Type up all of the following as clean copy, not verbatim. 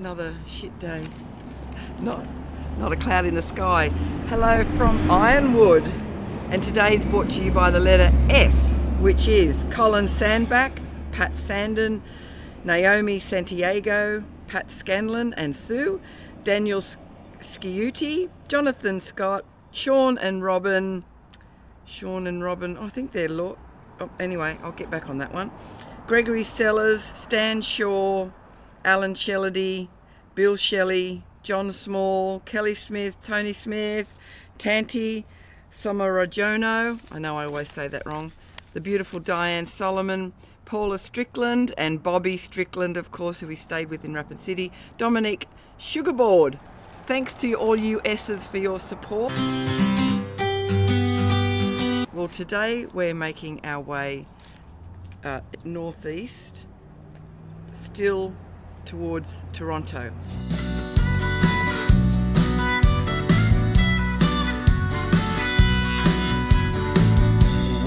another shit day. Not a cloud in the sky. Hello from Ironwood. And today is brought to you by the letter S, which is Colin Sandback, Pat Sandon, Naomi Santiago, Pat Scanlon and Sue, Daniel Sciuti, Jonathan Scott, Sean and Robin. I think they're anyway, I'll get back on that one. Gregory Sellers, Stan Shaw, Alan Shellady, Bill Shelley, John Small, Kelly Smith, Tony Smith, Tanti Somarajono, I know I always say that wrong, the beautiful Diane Solomon, Paula Strickland and Bobby Strickland, of course, who we stayed with in Rapid City, Dominic Sugarboard. Thanks to all you S's for your support. Well, today we're making our way northeast, still towards Toronto.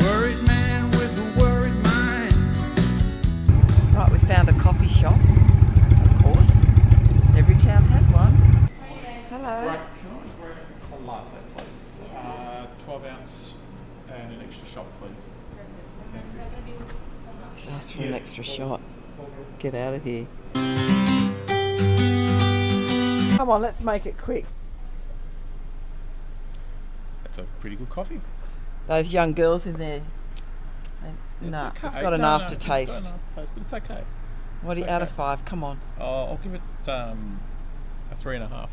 Worried man with a worried mind. Right, we found a coffee shop, of course. Every town has one. Hello. Right, can I grab a latte, please? 12 ounce and an extra shot, please. Just ask for an extra shot. Get out of here. Come on, let's make it quick. That's a pretty good coffee. Those young girls in there. No, okay. it's got an aftertaste. It's okay. What are you It's out okay. of 5? Come on. I'll give it a 3.5.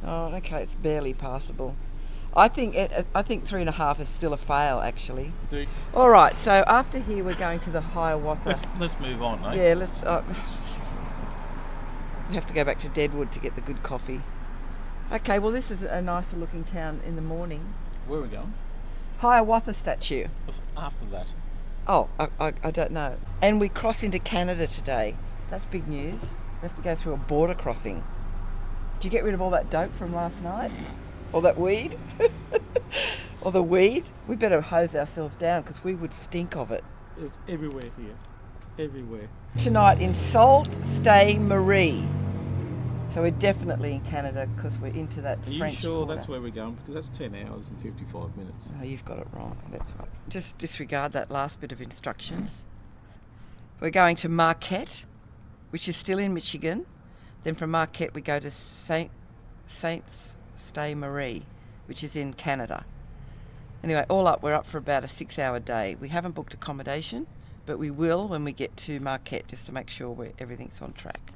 Oh, okay, it's barely passable. I think 3.5 is still a fail, actually. All right, so after here we're going to the Hiawatha. Let's move on, eh? Yeah, let's. We have to go back to Deadwood to get the good coffee. Okay, well this is a nicer looking town in the morning. Where are we going? Hiawatha statue. After that. Oh, I don't know. And we cross into Canada today. That's big news. We have to go through a border crossing. Did you get rid of all that dope from last night? Or that weed? Or the weed? We better hose ourselves down because we would stink of it. It's everywhere here. Everywhere. Tonight in Sault Ste. Marie. So we're definitely in Canada because we're into that Are you French sure quarter. that's where we're going? Because that's 10 hours and 55 minutes. Oh, you've got it wrong. That's right. Just disregard that last bit of instructions. We're going to Marquette, which is still in Michigan. Then from Marquette we go to Saint Ste. Marie, which is in Canada. Anyway, all up, we're up for about a 6-hour day. We haven't booked accommodation, but we will when we get to Marquette, just to make sure everything's on track.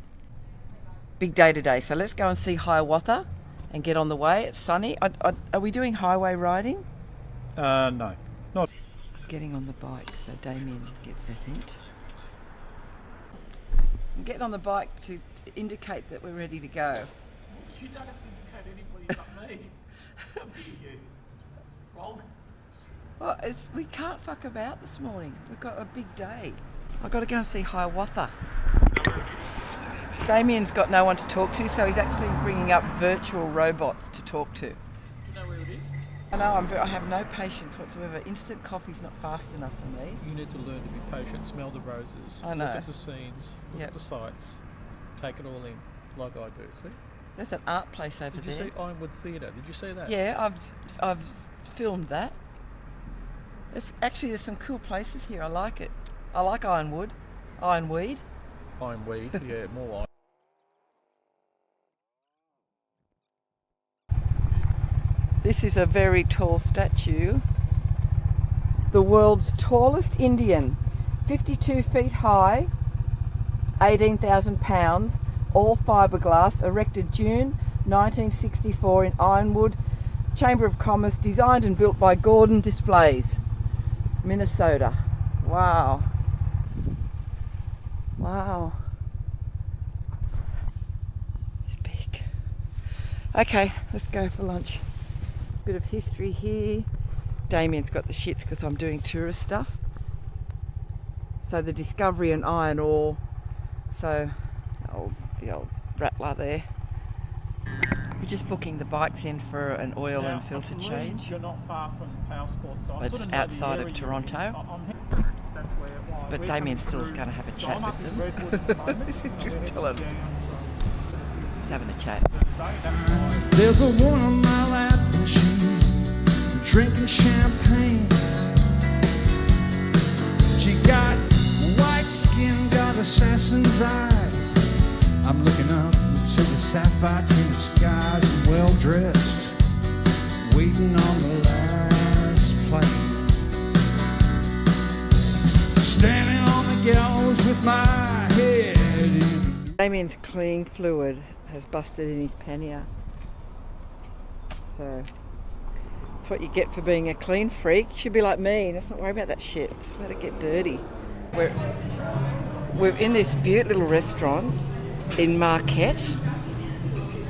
Big day today, so let's go and see Hiawatha and get on the way. It's sunny. Are we doing highway riding? No, not. Getting on the bike, so Damien gets a hint. I'm getting on the bike to indicate that we're ready to go. You don't have to indicate anybody but me. You frog. Well, we can't fuck about this morning. We've got a big day. I've got to go and see Hiawatha. Damien's got no one to talk to, so he's actually bringing up virtual robots to talk to. You know where it is? I know, I have no patience whatsoever. Instant coffee's not fast enough for me. You need to learn to be patient, smell the roses, I know. look at the scenes, look at the sights, take it all in, like I do. See? There's an art place over Did there. you see Ironwood Theatre? Did you see that? Yeah, I've filmed that. There's some cool places here. I like it. I like Ironwood. Ironweed. Ironweed, yeah, more like. This is a very tall statue. The world's tallest Indian, 52 feet high, 18,000 pounds, all fiberglass, erected June 1964 in Ironwood, Chamber of Commerce, designed and built by Gordon Displays, Minnesota. Wow. Wow. It's big. Okay, let's go for lunch. Bit of history here. Damien's got the shits because I'm doing tourist stuff. So the discovery and iron ore. So the old rattler there. We're just booking the bikes in for an oil and filter change. You're not far from Power Sports. So It's outside of Toronto. But Damien still is going to have a chat with them. Tell him. Just having a chat. There's a woman on my lap and she's drinking champagne. She got white skin, got assassin's eyes. I'm looking up to the sapphire tinted skies and well dressed, waiting on the last plane. Standing on the gallows with my head in. Damien's clean fluid has busted in his pannier. So that's what you get for being a clean freak. You should be like me. Let's not worry about that shit. Just let it get dirty. We're in this beautiful little restaurant in Marquette,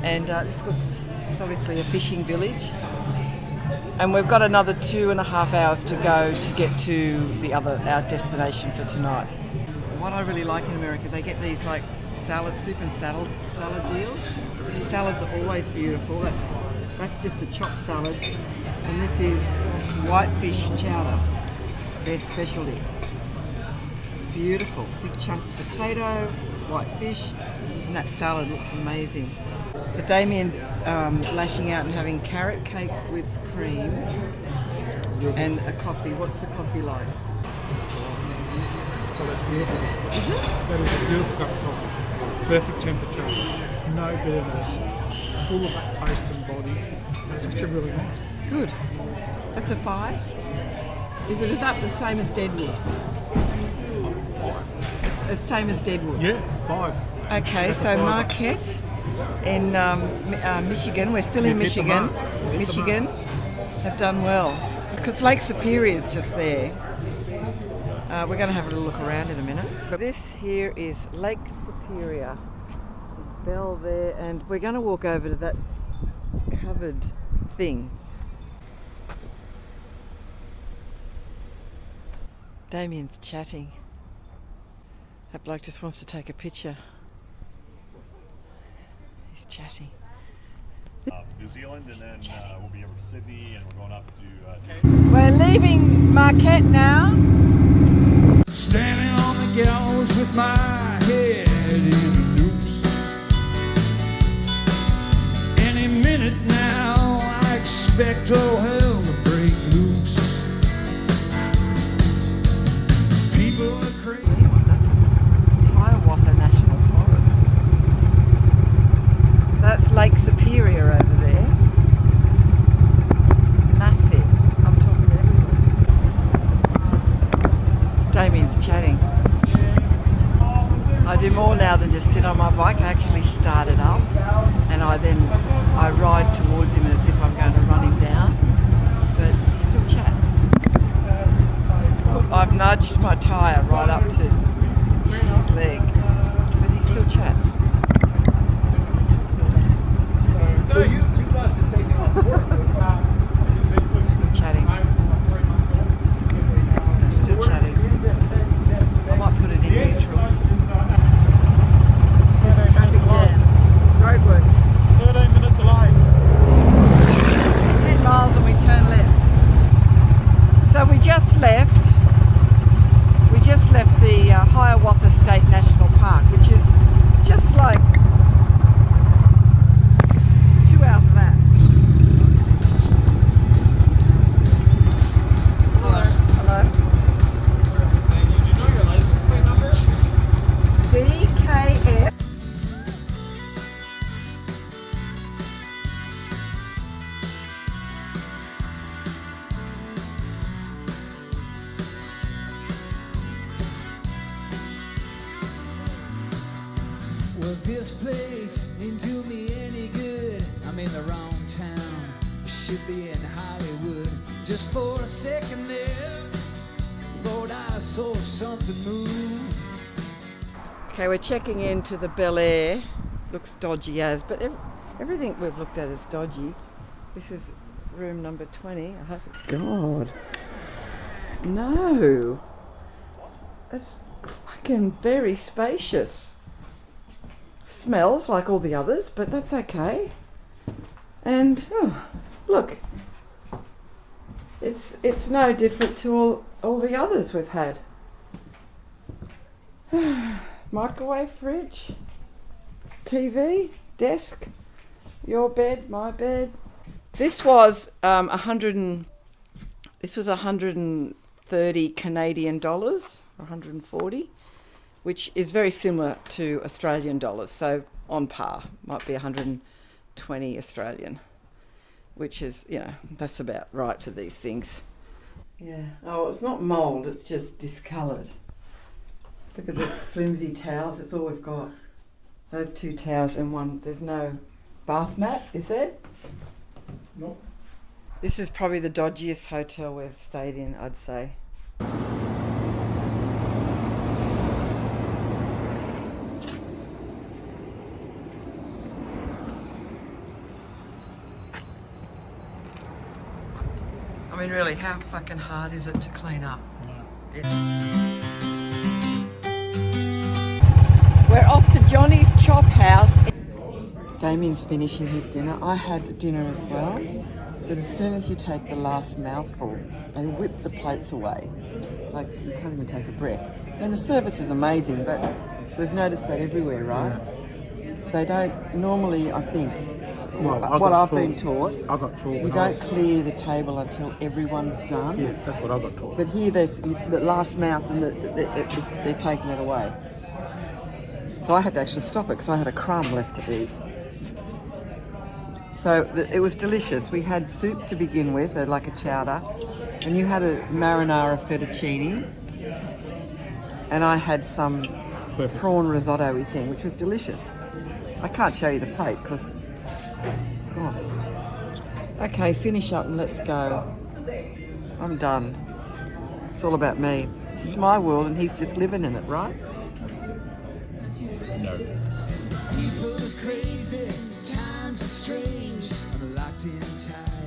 and this looks, it's obviously a fishing village. And we've got another 2.5 hours to go to get to our destination for tonight. What I really like in America, they get these like salad soup and salad deals. The salads are always beautiful. That's just a chopped salad, and this is whitefish chowder, their specialty. It's beautiful. Big chunks of potato, white fish, and that salad looks amazing. So Damien's lashing out and having carrot cake with cream and a coffee. What's the coffee like? Oh, that's beautiful. Is it? That is a beautiful cup of coffee. Perfect temperature, no bitterness, full of that taste and body. It's actually really nice. Good. That's a 5. Is it the same as Deadwood? 5. It's the same as Deadwood? Yeah, 5. Okay, That's so a 5. Marquette in Michigan. We're still in You've hit the Michigan. mark. You've hit the Michigan have done well because Lake Superior is just there. We're going to have a little look around in a minute. But this here is Lake Superior. Big bell there, and we're going to walk over to that covered thing. Damien's chatting. That bloke just wants to take a picture. He's chatting. New Zealand, and then we'll be over to Sydney, and we're going up to. We're leaving Marquette now. Standing on the gallows with my head in the noose. Any minute now, I expect all hell to break loose. People are crazy. That's Hiawatha National Forest. That's Lake Superior over there. It's massive. I'm talking to everyone. Damien's chatting. I do more now than just sit on my bike. I actually start it up, and I ride towards him as if I'm going to run him down. But he still chats. I've nudged my tyre right up to his leg, but he still chats. Still chatting. Still chatting. I might put it in neutral. It says traffic jam. Roadworks. 13-minute delay. 10 miles and we turn left. So we just left the Hiawatha State National Park, which is just like 2 hours of that. Hello. Did you know your license plate number? CKF. Well, this place ain't do me any good. I'm in the wrong town. Should be in Hollywood. Just for a second there, thought I saw something move. Okay, we're checking into the Bel Air. Looks dodgy as, but everything we've looked at is dodgy. This is room number 20. I hope it's God. No. That's fucking very spacious. Smells like all the others, but that's okay. And look, it's no different to all the others we've had. Microwave, fridge, TV, desk, your bed, my bed. This was 130 Canadian dollars, 140, which is very similar to Australian dollars. So on par, might be 120 Australian, which is, you know, that's about right for these things. Yeah. Oh, it's not mould, it's just discoloured. Look at the flimsy towels, that's all we've got. Those 2 towels and one, there's no bath mat, is there? Nope. This is probably the dodgiest hotel we've stayed in, I'd say. I mean, really, how fucking hard is it to clean up? We're off to Johnny's Chop House. Damien's finishing his dinner. I had dinner as well, but as soon as you take the last mouthful, they whip the plates away. Like, you can't even take a breath. And the service is amazing, but we've noticed that everywhere, right? They don't, normally, I think, what I've been taught, I got taught. you don't clear the table until everyone's done. Yeah, that's what I got taught. But here, there's the last mouth and they're taking it away. So I had to actually stop it because I had a crumb left to eat. So it was delicious. We had soup to begin with, like a chowder, and you had a marinara fettuccine, and I had some prawn risotto-y thing, which was delicious. I can't show you the plate because it's gone. Okay, finish up and let's go. I'm done. It's all about me. This is my world and he's just living in it, right? No. People are crazy, times are strange. I'm locked in tight.